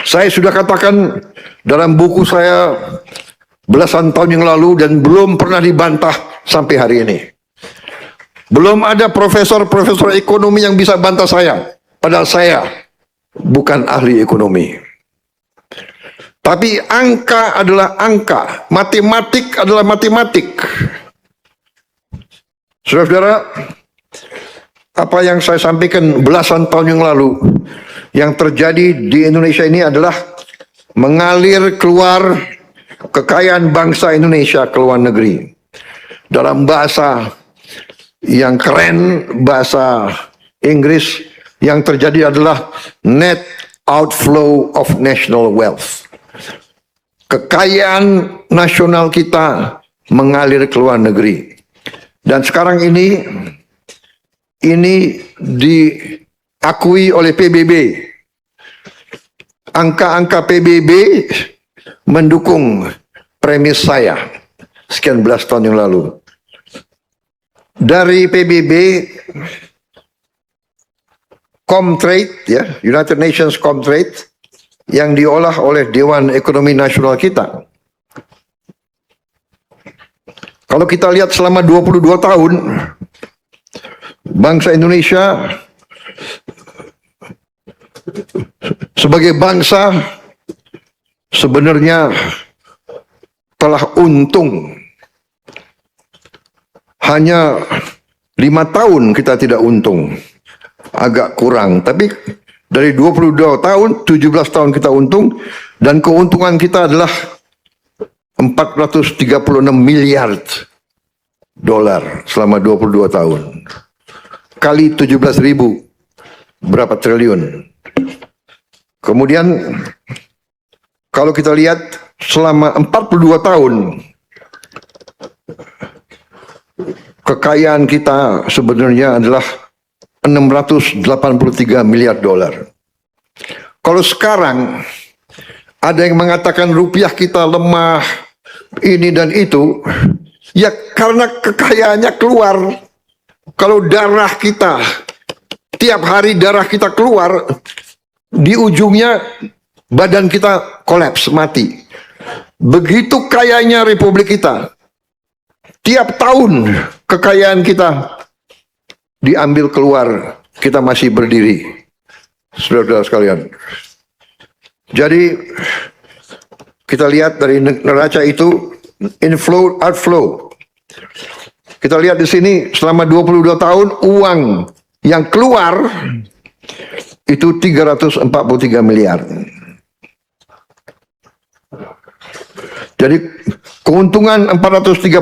Saya sudah katakan dalam buku saya belasan tahun yang lalu dan belum pernah dibantah sampai hari ini. Belum ada profesor-profesor ekonomi yang bisa bantah saya, padahal saya bukan ahli ekonomi. Tapi angka adalah angka, matematik adalah matematik. Saudara-saudara, apa yang saya sampaikan belasan tahun yang lalu, yang terjadi di Indonesia ini adalah mengalir keluar kekayaan bangsa Indonesia ke luar negeri. Dalam bahasa yang keren, bahasa Inggris, yang terjadi adalah net outflow of national wealth. Kekayaan nasional kita mengalir ke luar negeri. Dan sekarang ini diakui oleh PBB. Angka-angka PBB mendukung premis saya sekian belas tahun yang lalu. Dari PBB, Comtrade, ya, United Nations Comtrade, yang diolah oleh Dewan Ekonomi Nasional kita. Kalau kita lihat selama 22 tahun, bangsa Indonesia sebagai bangsa sebenarnya telah untung. Hanya 5 tahun kita tidak untung, agak kurang. Tapi dari 22 tahun, 17 tahun kita untung, dan keuntungan kita adalah 436 miliar dolar selama 22 tahun. Kali 17.000, berapa triliun. Kemudian kalau kita lihat selama 42 tahun, kekayaan kita sebenarnya adalah 683 miliar dolar. Kalau sekarang ada yang mengatakan rupiah kita lemah, ini dan itu, ya karena kekayaannya keluar. Kalau darah kita, tiap hari darah kita keluar, di ujungnya badan kita kolaps, mati. Begitu kayanya republik kita. Tiap tahun kekayaan kita diambil keluar, kita masih berdiri. Saudara-saudara sekalian. Jadi kita lihat dari neraca itu inflow outflow. Kita lihat di sini selama 22 tahun uang yang keluar itu 343 miliar. Jadi keuntungan 436,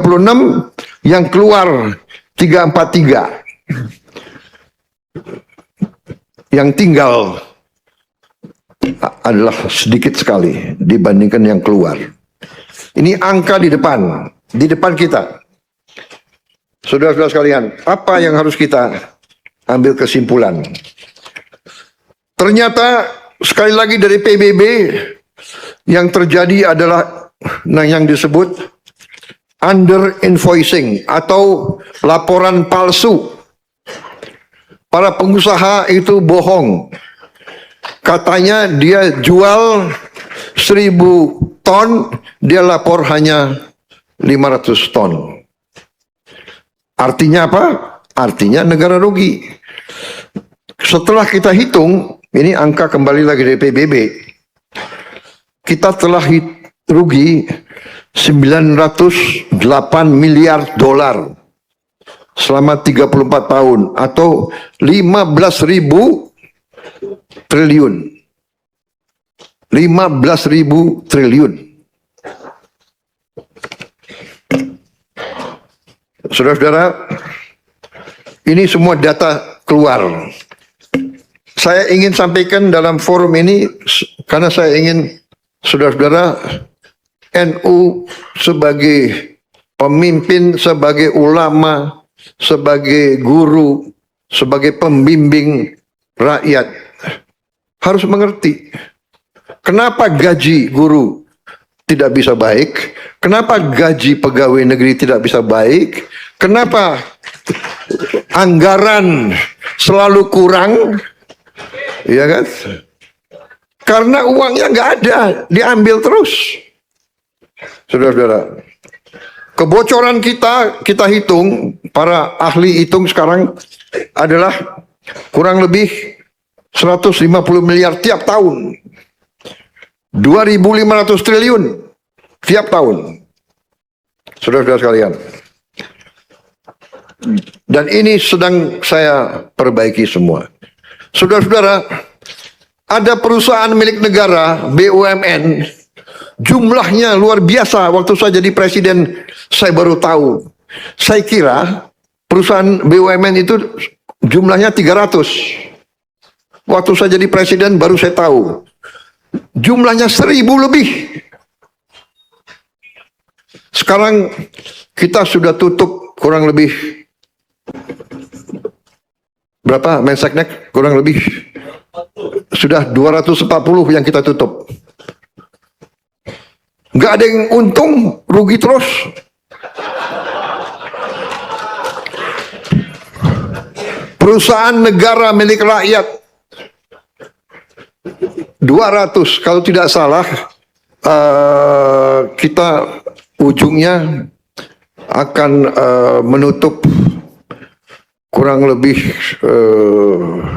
yang keluar 343. Yang tinggal adalah sedikit sekali dibandingkan yang keluar. Ini angka di depan kita. Saudara-saudara sekalian, apa yang harus kita ambil kesimpulan? Ternyata sekali lagi dari PBB yang terjadi adalah yang disebut under invoicing atau laporan palsu. Para pengusaha itu bohong. Katanya dia jual 1.000 ton, dia lapor hanya 500 ton. Artinya apa? Artinya negara rugi. Setelah kita hitung, ini angka kembali lagi dari PBB, kita telah rugi 908 miliar dolar selama 34 tahun atau 15.000 triliun. 15.000 triliun. Saudara-saudara, ini semua data keluar. Saya ingin sampaikan dalam forum ini karena saya ingin saudara-saudara NU sebagai pemimpin, sebagai ulama, sebagai guru, sebagai pembimbing rakyat harus mengerti kenapa gaji guru tidak bisa baik, kenapa gaji pegawai negeri tidak bisa baik, kenapa anggaran selalu kurang, ya kan? Karena uangnya nggak ada, diambil terus. Saudara-saudara, kebocoran kita hitung, para ahli hitung sekarang adalah kurang lebih 150 miliar tiap tahun. 2.500 triliun tiap tahun. Saudara-saudara sekalian. Dan ini sedang saya perbaiki semua. Saudara-saudara, ada perusahaan milik negara, BUMN, jumlahnya luar biasa. Waktu saya jadi presiden, saya baru tahu. Saya kira perusahaan BUMN itu jumlahnya 300. Waktu saya jadi presiden, baru saya tahu. Jumlahnya 1.000 lebih. Sekarang kita sudah tutup kurang lebih berapa, Menseknek? Kurang lebih sudah 240 yang kita tutup. Nggak ada yang untung, rugi terus. Perusahaan negara milik rakyat 200, kalau tidak salah kita ujungnya akan menutup kurang lebih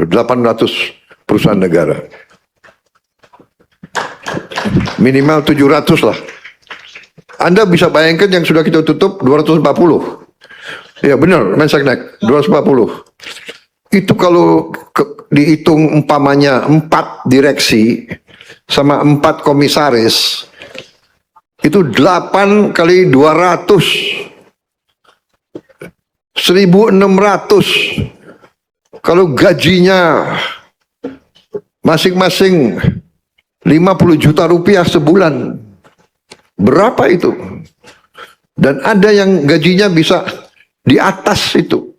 800 perusahaan negara. Minimal 700 lah. Anda bisa bayangkan yang sudah kita tutup 240. Ya benar, Menseknek 240. Itu kalau dihitung umpamanya 4 direksi sama 4 komisaris, itu 8 kali 200, 1.600. Kalau gajinya masing-masing 50 juta rupiah sebulan, berapa itu? Dan ada yang gajinya bisa di atas itu.